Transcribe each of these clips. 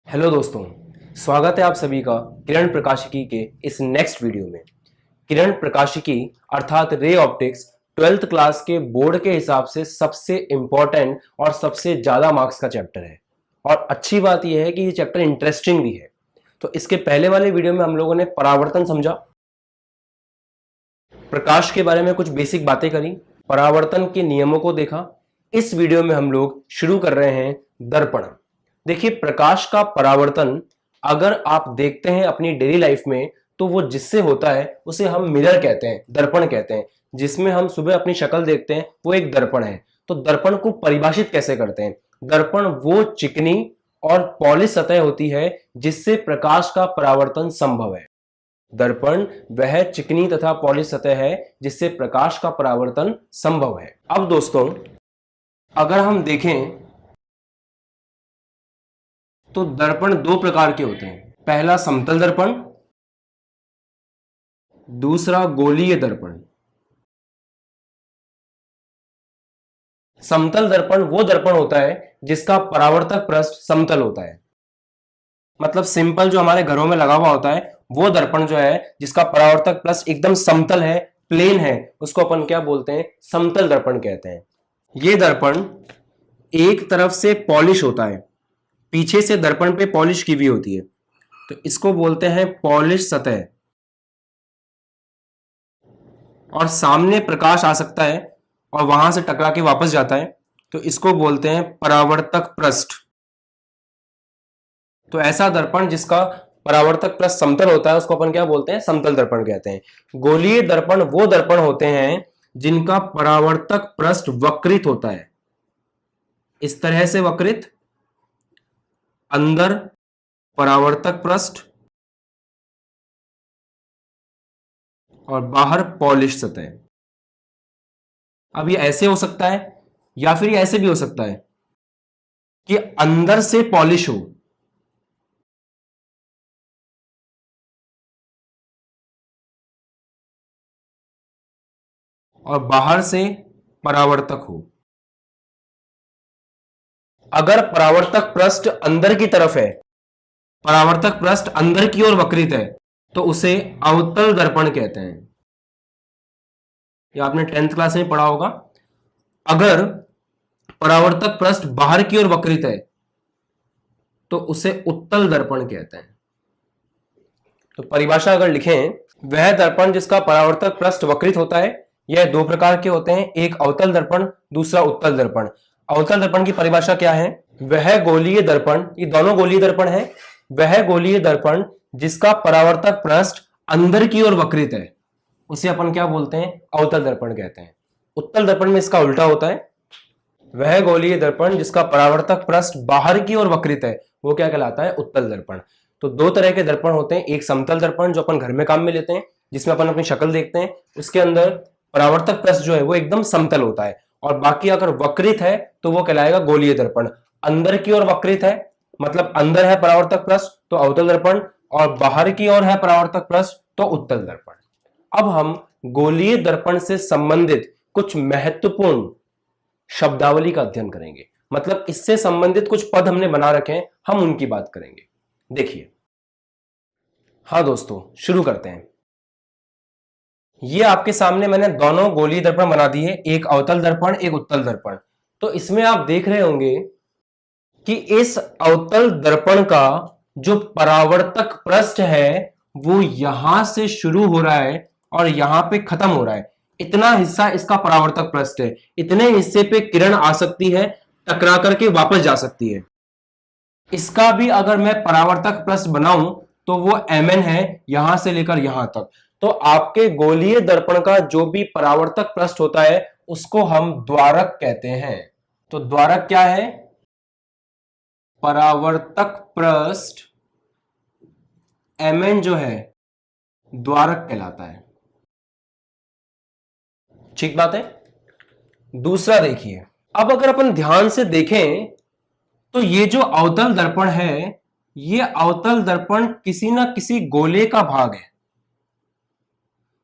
Hello दोस्तों, स्वागत है आप सभी का किरण प्रकाशिकी के इस नेक्स्ट वीडियो में। किरण प्रकाशिकी अर्थात रे ऑप्टिक्स 12th क्लास के बोर्ड के हिसाब से सबसे इंपॉर्टेंट और सबसे ज्यादा मार्क्स का चैप्टर है। और अच्छी बात यह है कि ये चैप्टर इंटरेस्टिंग भी है। तो इसके पहले वाले वीडियो में हम लोगों ने परावर्तन समझा, प्रकाश के बारे में कुछ बेसिक बातें करी, परावर्तन के नियमों को देखा। इस वीडियो में हम लोग शुरू कर रहे हैं दर्पण। देखिए, प्रकाश का परावर्तन अगर आप देखते हैं अपनी डेली लाइफ में तो वो जिससे होता है उसे हम मिरर कहते हैं, दर्पण कहते हैं। जिसमें हम सुबह अपनी शक्ल देखते हैं वो एक दर्पण है। तो दर्पण को परिभाषित कैसे करते हैं? दर्पण वो चिकनी और पॉलिश सतह होती है जिससे प्रकाश का परावर्तन संभव है। दर्पण वह चिकनी तथा पॉलिश सतह है जिससे प्रकाश का परावर्तन संभव है। अब दोस्तों, अगर हम देखें तो दर्पण दो प्रकार के होते हैं। पहला समतल दर्पण, दूसरा गोलीय दर्पण। समतल दर्पण वो दर्पण होता है जिसका परावर्तक पृष्ठ समतल होता है। मतलब सिंपल जो हमारे घरों में लगा हुआ होता है वो दर्पण जो है जिसका परावर्तक पृष्ठ एकदम समतल है, प्लेन है, उसको अपन क्या बोलते हैं? समतल दर्पण कहते हैं। ये दर्पण एक तरफ से पॉलिश होता है, पीछे से दर्पण पे पॉलिश की हुई होती है, तो इसको बोलते हैं पॉलिश सतह। और सामने प्रकाश आ सकता है और वहां से टकरा के वापस जाता है, तो इसको बोलते हैं परावर्तक पृष्ठ। तो ऐसा दर्पण जिसका परावर्तक पृष्ठ समतल होता है उसको अपन क्या बोलते हैं? समतल दर्पण कहते हैं। गोलीय दर्पण वो दर्पण होते हैं जिनका परावर्तक पृष्ठ वक्रित होता है, इस तरह से वक्रित, अंदर परावर्तक पृष्ठ और बाहर पॉलिश सतह। अब ये ऐसे हो सकता है या फिर ये ऐसे भी हो सकता है कि अंदर से पॉलिश हो और बाहर से परावर्तक हो। अगर परावर्तक पृष्ठ अंदर की तरफ है, परावर्तक पृष्ठ अंदर की ओर वक्रित है, तो उसे अवतल दर्पण कहते हैं। ये आपने 10th क्लास में पढ़ा होगा। अगर परावर्तक पृष्ठ बाहर की ओर वक्रित है तो उसे उत्तल दर्पण कहते हैं। तो परिभाषा अगर लिखें, वह दर्पण जिसका परावर्तक पृष्ठ वक्रित होता है, यह दो प्रकार के होते हैं, एक अवतल दर्पण, दूसरा उत्तल दर्पण। अवतल दर्पण की परिभाषा क्या है? वह गोलीय दर्पण, ये दोनों गोलीय दर्पण है, वह गोलीय दर्पण जिसका परावर्तक पृष्ठ अंदर की ओर वक्रित है उसे अपन क्या बोलते हैं? अवतल दर्पण कहते हैं। उत्तल दर्पण में इसका उल्टा होता है। वह गोलीय दर्पण जिसका परावर्तक पृष्ठ बाहर की ओर वक्रित है वो क्या कहलाता है? उत्तल दर्पण। तो दो तरह के दर्पण होते हैं, एक समतल दर्पण जो अपन घर में काम में लेते हैं, जिसमें अपन अपनी शक्ल देखते हैं, उसके अंदर परावर्तक पृष्ठ जो है वो एकदम समतल होता है, और बाकी अगर वक्रित है तो वो कहलाएगा गोलीय दर्पण। अंदर की ओर वक्रित है मतलब अंदर है परावर्तक पृष्ठ तो अवतल दर्पण, और बाहर की ओर है परावर्तक पृष्ठ तो उत्तल दर्पण। अब हम गोलीय दर्पण से संबंधित कुछ महत्वपूर्ण शब्दावली का अध्ययन करेंगे। मतलब इससे संबंधित कुछ पद हमने बना रखे हैं, हम उनकी बात करेंगे। देखिए, हाँ दोस्तों, शुरू करते हैं। ये आपके सामने मैंने दोनों गोलीय दर्पण बना दिए, एक अवतल दर्पण, एक उत्तल दर्पण। तो इसमें आप देख रहे होंगे कि इस अवतल दर्पण का जो परावर्तक पृष्ठ है वो यहां से शुरू हो रहा है और यहां पे खत्म हो रहा है। इतना हिस्सा इसका परावर्तक पृष्ठ है, इतने हिस्से पे किरण आ सकती है, टकरा करके वापस जा सकती है। इसका भी अगर मैं परावर्तक पृष्ठ बनाऊं तो वो mn है, यहां से लेकर यहां तक। तो आपके गोलीय दर्पण का जो भी परावर्तक पृष्ठ होता है उसको हम द्वारक कहते हैं। तो द्वारक क्या है? परावर्तक पृष्ठ mn जो है द्वारक कहलाता है। ठीक बात है। दूसरा देखिए, अब अगर अपन ध्यान से देखें तो ये जो अवतल दर्पण है, ये अवतल दर्पण किसी ना किसी गोले का भाग है।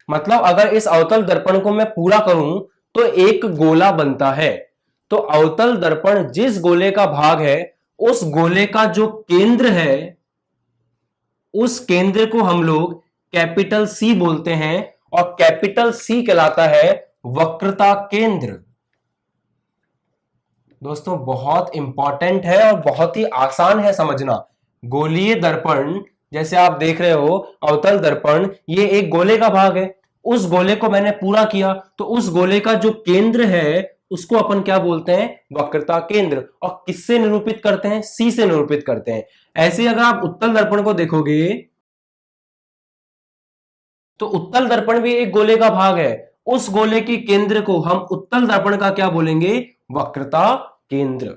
मतलब अगर इस अवतल दर्पण को मैं पूरा करूं तो एक गोला बनता है। तो अवतल दर्पण जिस गोले का भाग है उस गोले का जो केंद्र है, उस केंद्र को हम लोग कैपिटल सी बोलते हैं, और कैपिटल सी कहलाता है वक्रता केंद्र। दोस्तों बहुत इंपॉर्टेंट है और बहुत ही आसान है समझना। गोलीय दर्पण जैसे आप देख रहे हो, अवतल दर्पण, ये एक गोले का भाग है। उस गोले को मैंने पूरा किया, तो उस गोले का जो केंद्र है उसको अपन क्या बोलते हैं? वक्रता केंद्र। और किससे निरूपित करते हैं? सी से निरूपित करते हैं। ऐसे अगर आप उत्तल दर्पण को देखोगे तो उत्तल दर्पण भी एक गोले का भाग है। उस गोले के केंद्र को हम उत्तल दर्पण का क्या बोलेंगे? वक्रता केंद्र।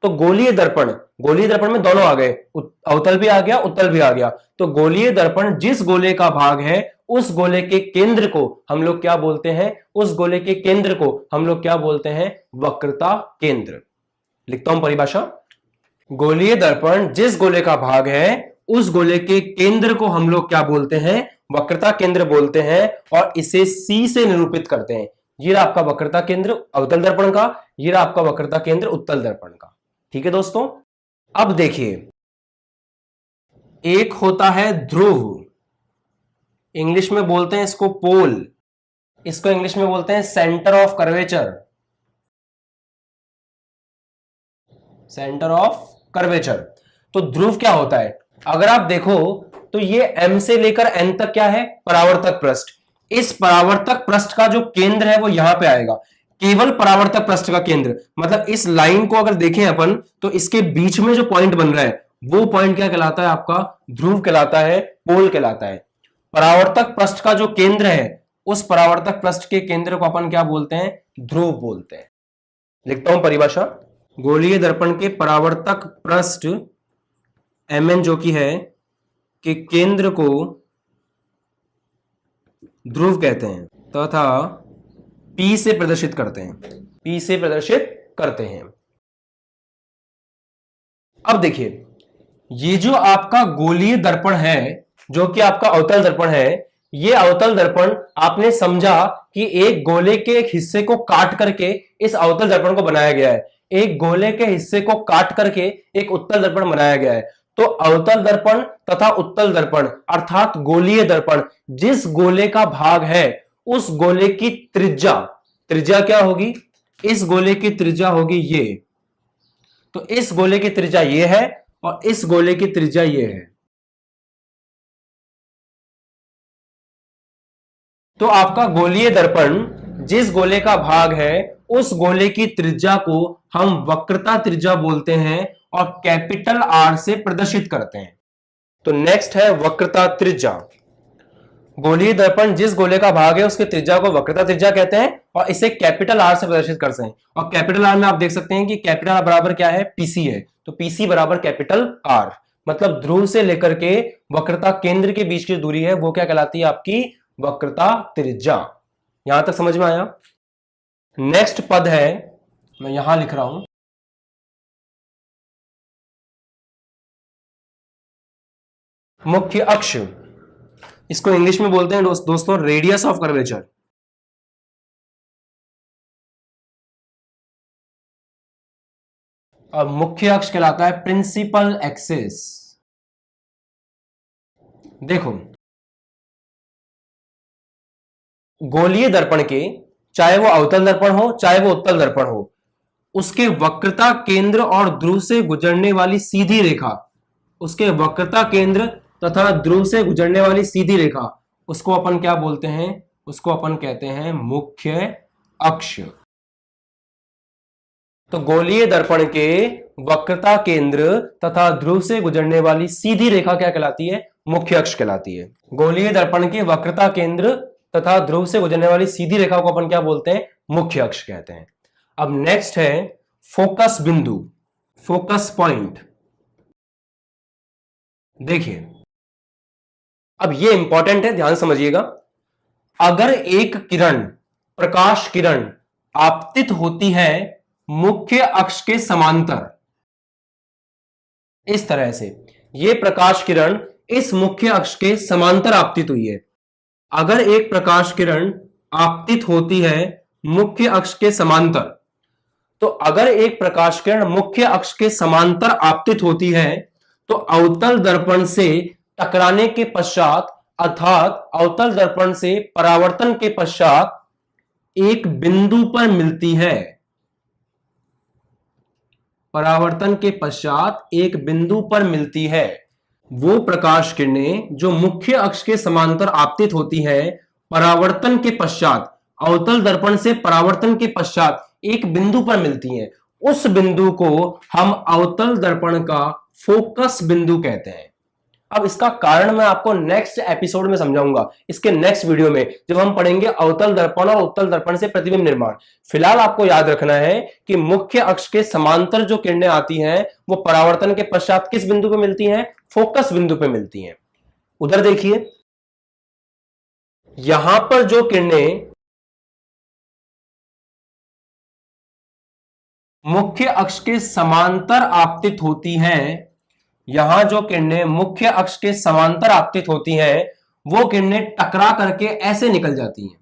तो गोलीय दर्पण में दोनों आ गए, अवतल भी आ गया, उत्तल भी आ गया। तो गोलीय दर्पण जिस गोले का भाग है, उस गोले के केंद्र को हम लोग क्या बोलते हैं? उस गोले के केंद्र को हम लोग क्या बोलते हैं? वक्रता केंद्र। लिखता हूं परिभाषा। गोलीय दर्पण जिस गोले का भाग है, उस गोले के केंद्र को हम लोग क्या बोलते हैं? वक्रता केंद्र बोलते हैं, और इसे सी से निरूपित करते हैं। ये रहा आपका वक्रता केंद्र अवतल दर्पण का, ये रहा आपका वक्रता केंद्र उत्तल दर्पण का। ठीक है दोस्तों, अब देखिए, एक होता है ध्रुव, इंग्लिश में बोलते हैं इसको पोल, इसको इंग्लिश में बोलते हैं centre of curvature, centre of curvature. तो ध्रुव क्या होता है? अगर आप देखो तो ये m से लेकर n तक क्या है? परावर्तक पृष्ठ। इस परावर्तक पृष्ठ का जो केंद्र है वो यहां पे आएगा, केवल परावर्तक पृष्ठ का केंद्र। मतलब इस लाइन को अगर देखें अपन, तो इसके बीच में जो पॉइंट बन रहा है वो पॉइंट क्या कहलाता है? आपका ध्रुव कहलाता है, पोल कहलाता है। परावर्तक पृष्ठ का जो केंद्र है, उस परावर्तक पृष्ठ के केंद्र को अपन क्या बोलते हैं? ध्रुव बोलते हैं। लिखता हूं परिभाषा। गोलीय दर्पण के परावर्तक पृष्ठ mn जो कि है के केंद्र को ध्रुव कहते हैं, तथा P से प्रदर्शित करते हैं, P से प्रदर्शित करते हैं। अब देखिए, ये जो आपका गोलीय दर्पण है, जो कि आपका अवतल दर्पण है, ये अवतल दर्पण आपने समझा कि एक गोले के एक हिस्से को काट करके इस अवतल दर्पण को बनाया गया है। एक गोले के हिस्से को काट करके एक उत्तल दर्पण बनाया गया है। तो अवतल दर्पण तथा उत्तल दर्पण अर्थात गोलीय दर्पण जिस गोले का भाग है, उस गोले की त्रिज्या क्या होगी? इस गोले की त्रिज्या होगी ये। तो इस गोले की त्रिज्या ये है और इस गोले की त्रिज्या ये है। तो आपका गोलीय दर्पण जिस गोले का भाग है, उस गोले की त्रिज्या को हम वक्रता त्रिज्या बोलते हैं और कैपिटल आर से प्रदर्शित करते हैं। तो नेक्स्ट है वक्रता त्रिज्या। गोलीय दर्पण जिस गोले का भाग है उसकी त्रिज्या को वक्रता त्रिज्या कहते हैं और इसे कैपिटल आर से प्रदर्शित करते हैं। और कैपिटल आर में आप देख सकते हैं कि कैपिटल आर बराबर क्या है? पीसी है। तो पीसी बराबर कैपिटल आर, मतलब ध्रुव से लेकर के वक्रता केंद्र के बीच की दूरी है, वो क्या कहलाती है? आपकी वक्रता त्रिज्या। यहां तक समझ में आया? नेक्स्ट पद है, मैं यहां लिख रहा हूं, मुख्य अक्ष। इसको इंग्लिश में बोलते हैं दोस्तों रेडियस ऑफ कर्वेचर। और मुख्य अक्ष कहलाता है प्रिंसिपल एक्सिस। देखो, गोलीय दर्पण के, चाहे वो अवतल दर्पण हो चाहे वो उत्तल दर्पण हो, उसके वक्रता केंद्र और ध्रुव से गुजरने वाली सीधी रेखा, उसके वक्रता केंद्र तथा ध्रुव से गुजरने वाली सीधी रेखा, उसको अपन क्या बोलते हैं? उसको अपन कहते हैं मुख्य अक्ष। तो गोलीय दर्पण के वक्रता केंद्र तथा ध्रुव से गुजरने वाली सीधी रेखा क्या कहलाती है? मुख्य अक्ष कहलाती है। गोलीय दर्पण के वक्रता केंद्र तथा ध्रुव से गुजरने वाली सीधी रेखा को अपन क्या बोलते हैं? मुख्य अक्ष कहते हैं। अब नेक्स्ट है फोकस बिंदु, फोकस पॉइंट। देखिए, अब ये इंपॉर्टेंट है, ध्यान समझिएगा। अगर एक किरण, प्रकाश किरण आपतित होती है मुख्य अक्ष के समांतर, इस तरह से ये प्रकाश किरण इस मुख्य अक्ष के समांतर आपतित हुई है। अगर एक प्रकाश किरण आपतित होती है मुख्य अक्ष के समांतर, तो अगर एक प्रकाश किरण मुख्य अक्ष के समांतर आपतित होती है तो अवतल दर्पण से टकराने के पश्चात अर्थात अवतल दर्पण से परावर्तन के पश्चात एक बिंदु पर मिलती है। परावर्तन के पश्चात एक बिंदु पर मिलती है। वो प्रकाश किरणें जो मुख्य अक्ष के समांतर आपतित होती है परावर्तन के पश्चात अवतल दर्पण से परावर्तन के पश्चात एक बिंदु पर मिलती हैं, उस बिंदु को हम अवतल दर्पण का फोकस बिंदु कहते हैं। अब इसका कारण मैं आपको नेक्स्ट एपिसोड में समझाऊंगा, इसके नेक्स्ट वीडियो में, जब हम पढ़ेंगे अवतल दर्पण और उत्तल दर्पण से प्रतिबिंब निर्माण। फिलहाल आपको याद रखना है कि मुख्य अक्ष के समांतर जो किरणें आती हैं वो परावर्तन के पश्चात किस बिंदु पे मिलती हैं? फोकस बिंदु पे मिलती हैं। उधर देखिए, यहां पर जो किरणें मुख्य अक्ष के समांतर आपतित होती हैं, यहां जो किरणें मुख्य अक्ष के समांतर आपतित होती हैं वो किरणें टकरा करके ऐसे निकल जाती हैं।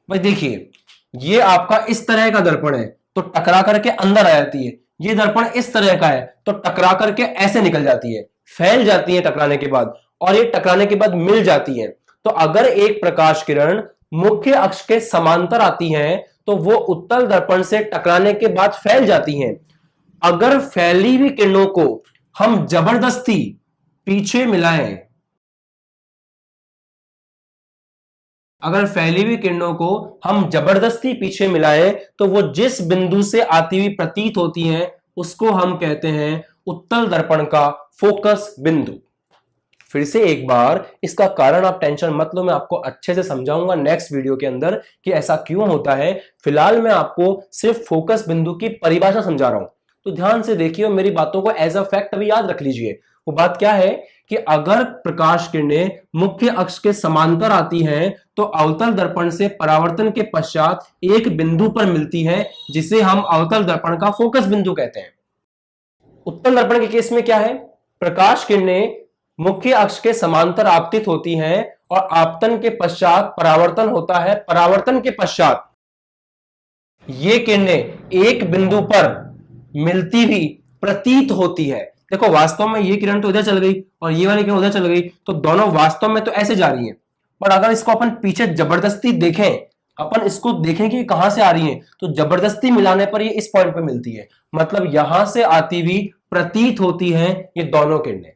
भाई देखिए, ये आपका इस तरह का दर्पण है तो टकरा करके अंदर आ जाती है, ये दर्पण इस तरह का है तो टकरा करके ऐसे निकल जाती है, फैल जाती है टकराने के बाद, और ये टकराने के बाद मिल जाती है। तो अगर एक प्रकाश किरण मुख्य अक्ष के समांतर आती है तो वो उत्तल दर्पण से टकराने के बाद फैल जाती हैं। अगर फैली हुई किरणों को हम जबरदस्ती पीछे मिलाएं, अगर फैली हुई किरणों को हम जबरदस्ती पीछे मिलाएं तो वो जिस बिंदु से आती हुई प्रतीत होती हैं उसको हम कहते हैं उत्तल दर्पण का फोकस बिंदु। फिर से एक बार, इसका कारण आप टेंशन मत लो, मैं आपको अच्छे से समझाऊंगा नेक्स्ट वीडियो के अंदर कि ऐसा क्यों होता है। फिलहाल मैं आपको सिर्फ फोकस बिंदु की परिभाषा समझा रहा हूं, तो ध्यान से देखिए और मेरी बातों को एज अ फैक्ट अभी याद रख लीजिए। वो बात क्या है कि अगर प्रकाश किरणें मुख्य अक्ष के समांतर आती हैं तो अवतल दर्पण से परावर्तन के पश्चात एक बिंदु पर मिलती है जिसे हम अवतल दर्पण का फोकस बिंदु कहते हैं। उत्तल दर्पण के केस में क्या है? प्रकाश किरणें मुख्य अक्ष के समांतर आपतित होती हैं और आपतन के पश्चात परावर्तन होता है। परावर्तन के पश्चात ये किरणें एक बिंदु पर मिलती हुई प्रतीत होती है। देखो, वास्तव में ये किरण तो इधर चल गई और ये वाली किरण उधर चल गई, तो दोनों वास्तव में तो ऐसे जा रही हैं, पर अगर इसको अपन पीछे जबरदस्ती देखें, अपन इसको देखें कि कहां से आ रही है, तो जबरदस्ती मिलाने पर ये इस पॉइंट पे मिलती है, मतलब यहां से आती हुई प्रतीत होती है ये दोनों किरणें।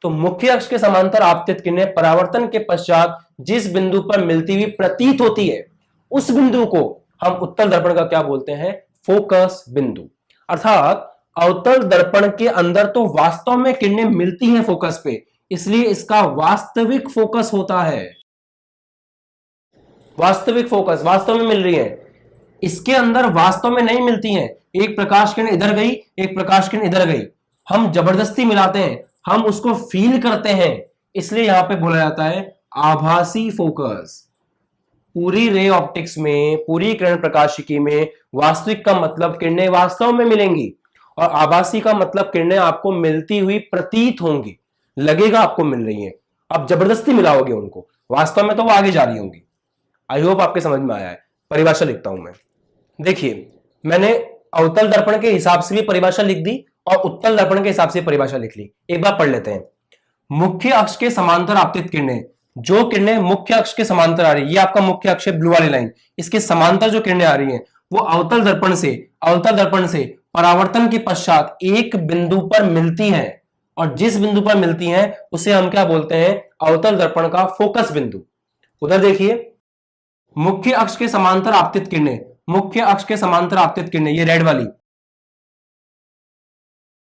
तो मुख्य अक्ष के समांतर आपतित किरणें परावर्तन के पश्चात जिस बिंदु पर मिलती हुई प्रतीत होती है उस बिंदु को हम उत्तल दर्पण का क्या बोलते हैं? फोकस बिंदु। अर्थात अवतल दर्पण के अंदर तो वास्तव में किरणें मिलती हैं फोकस पे, इसलिए इसका वास्तविक फोकस होता है। वास्तविक फोकस वास्तव में मिल रही है, इसके अंदर वास्तव में नहीं मिलती हैं। एक प्रकाश किरण इधर गई, एक प्रकाश किरण इधर गई, हम जबरदस्ती मिलाते हैं, हम उसको फील करते हैं, इसलिए यहां पे बोला जाता है आभासी फोकस। पूरी रे ऑप्टिक्स में, पूरी किरण प्रकाशिकी में वास्तविक का मतलब किरणें वास्तव में मिलेंगी और आभासी का मतलब किरणें आपको मिलती हुई प्रतीत होंगी, लगेगा आपको मिल रही हैं, आप जबरदस्ती मिलाओगे उनको, वास्तव में तो वो आगे जा रही होंगी। आई होप आपके समझ में आया है। परिभाषा लिखता हूं मैं, देखिए मैंने अवतल दर्पण के हिसाब से भी परिभाषा लिख दी और उत्तल दर्पण के हिसाब से परिभाषा लिख ली। एक बार पढ़ लेते हैं। मुख्य अक्ष के समांतर आपतित किरणें, जो किरणें मुख्य अक्ष के समांतर आ रही है, ये आपका मुख्य अक्ष है ब्लू वाली लाइन, इसके समांतर जो किरणें आ रही हैं वो अवतल दर्पण से परावर्तन के पश्चात एक बिंदु पर मिलती हैं, और जिस बिंदु पर मिलती हैं उसे हम क्या बोलते हैं? अवतल दर्पण का फोकस बिंदु। उधर देखिए, मुख्य अक्ष के समांतर आपतित किरणें, मुख्य अक्ष के समांतर आपतित किरणें ये रेड वाली,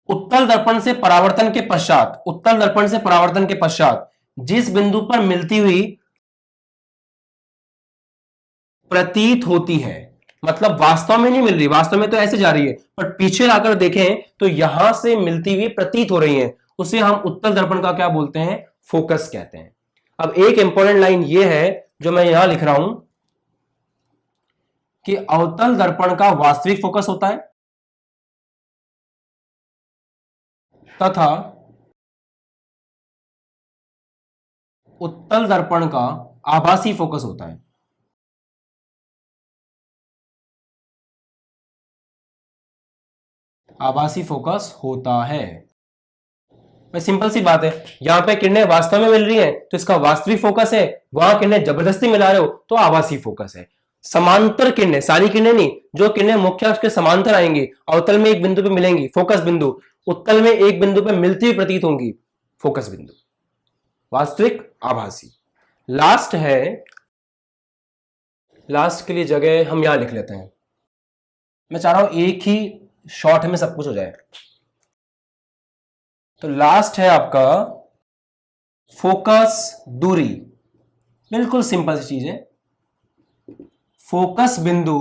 उत्तल दर्पण से परावर्तन के पश्चात, उत्तल दर्पण से परावर्तन के पश्चात जिस बिंदु पर मिलती हुई प्रतीत होती है, मतलब वास्तव में नहीं मिल रही, वास्तव में तो ऐसे जा रही है, पर पीछे आकर देखें तो यहां से मिलती हुई प्रतीत हो रही है, उसे हम उत्तल दर्पण का क्या बोलते हैं? फोकस कहते हैं। अब एक इंपॉर्टेंट लाइन ये है जो मैं यहां लिख रहा हूं कि अवतल दर्पण का वास्तविक फोकस होता है तथा उत्तल दर्पण का आभासी फोकस होता है। आभासी फोकस होता है। भाई सिंपल सी बात है, यहां पे किरणें वास्तव में मिल रही है तो इसका वास्तविक फोकस है, वहां किरणें जबरदस्ती मिला रहे हो तो आभासी फोकस है। समांतर किरणें, सारी किरणें नहीं, जो किरणें मुख्य अक्ष के समांतर आएंगी, अवतल में एक बिंदु पे मिलेंगी फोकस बिंदु, उत्तल में एक बिंदु पे मिलती हुई प्रतीत होंगी फोकस बिंदु। वास्तविक, आभासी। लास्ट है, लास्ट के लिए जगह हम यहां लिख लेते हैं। मैं चाह रहा हूं एक ही शॉर्ट में सब कुछ हो जाए। तो लास्ट है आपका फोकस दूरी। बिल्कुल सिंपल सी चीज है, फोकस बिंदु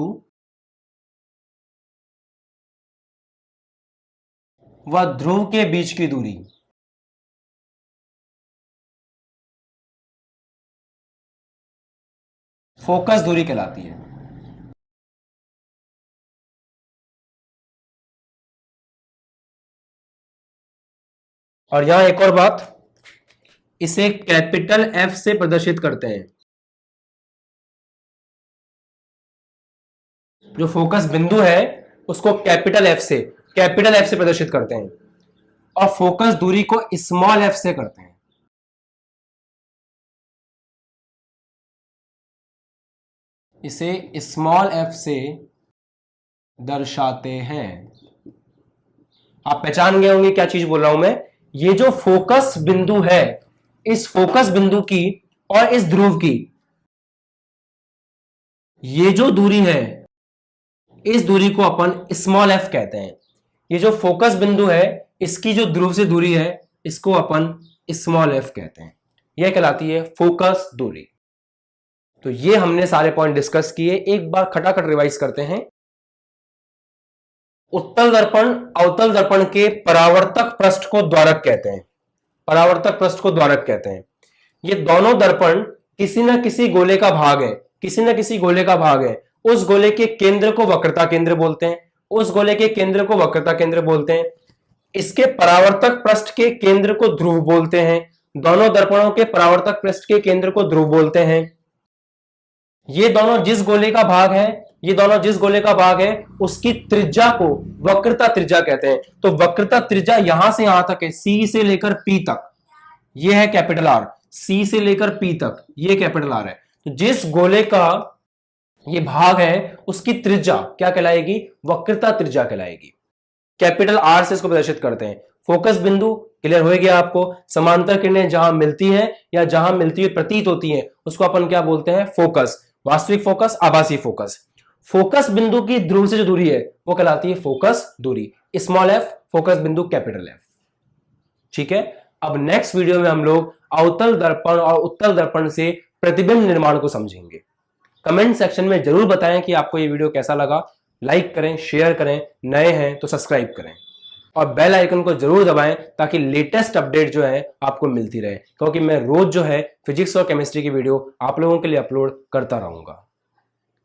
व ध्रुव के बीच की दूरी। फोकस दूरी कहलाती है। और यहां एक और बात, इसे कैपिटल एफ से प्रदर्शित करते हैं। जो फोकस बिंदु है उसको कैपिटल एफ से प्रदर्शित करते हैं, और फोकस दूरी को स्मॉल एफ से करते हैं। इसे स्मॉल एफ से दर्शाते हैं। आप पहचान गए होंगे क्या चीज बोल रहा हूं मैं। ये जो फोकस बिंदु है, इस फोकस बिंदु की और इस ध्रुव की ये जो दूरी है, इस दूरी को अपन स्मॉल एफ कहते हैं। ये जो फोकस बिंदु है, इसकी जो ध्रुव से दूरी है, इसको अपन स्मॉल एफ कहते हैं। यह कहलाती है फोकस दूरी। तो ये हमने सारे पॉइंट डिस्कस किए, एक बार खटाखट रिवाइज करते हैं। उत्तल दर्पण अवतल दर्पण के परावर्तक पृष्ठ को द्वारक कहते हैं। परावर्तक पृष्ठ को द्वारक कहते हैं। ये दोनों दर्पण किसी न किसी गोले का भाग है, किसी न किसी गोले का भाग है। उस गोले के केंद्र को वक्रता केंद्र बोलते हैं, उस गोले के केंद्र को वक्रता केंद्र बोलते हैं। इसके परावर्तक पृष्ठ के केंद्र को ध्रुव बोलते हैं। दोनों दर्पणों के परावर्तक पृष्ठ के केंद्र को ध्रुव बोलते हैं। ये दोनों जिस गोले का भाग है, ये दोनों जिस गोले का भाग है, उसकी त्रिज्या को वक्रता त्रिज्या कहते हैं। तो वक्रता त्रिज्या यहां से यहां तक है, सी से लेकर पी तक, ये है कैपिटल आर। सी से लेकर पी तक ये कैपिटल आर है। तो जिस गोले का ये भाग है उसकी त्रिज्या क्या कहलाएगी? वक्रता त्रिज्या कहलाएगी। कैपिटल आर से इसको प्रदर्शित करते हैं। फोकस बिंदु क्लियर हो गया आपको। समांतर किरणें जहां मिलती हैं या जहां मिलती हुई प्रतीत होती हैं उसको अपन क्या बोलते हैं? फोकस। वास्तविक फोकस, आभासी फोकस। फोकस बिंदु की ध्रुव से जो दूरी है वो कहलाती है फोकस दूरी, स्मॉल एफ। फोकस बिंदु कैपिटल एफ। ठीक है। अब नेक्स्ट वीडियो में हम लोग अवतल दर्पण और उत्तल दर्पण से प्रतिबिंब निर्माण को समझेंगे। कमेंट सेक्शन में जरूर बताएं कि आपको ये वीडियो कैसा लगा। लाइक करें, शेयर करें, नए हैं तो सब्सक्राइब करें और बेल आइकन को जरूर दबाएं ताकि लेटेस्ट अपडेट जो है आपको मिलती रहे, क्योंकि मैं रोज जो है फिजिक्स और केमिस्ट्री की वीडियो आप लोगों के लिए अपलोड करता रहूंगा।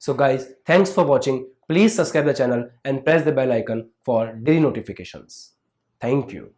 So guys, thanks for watching. Please subscribe the channel and press the bell icon for daily notifications. Thank you.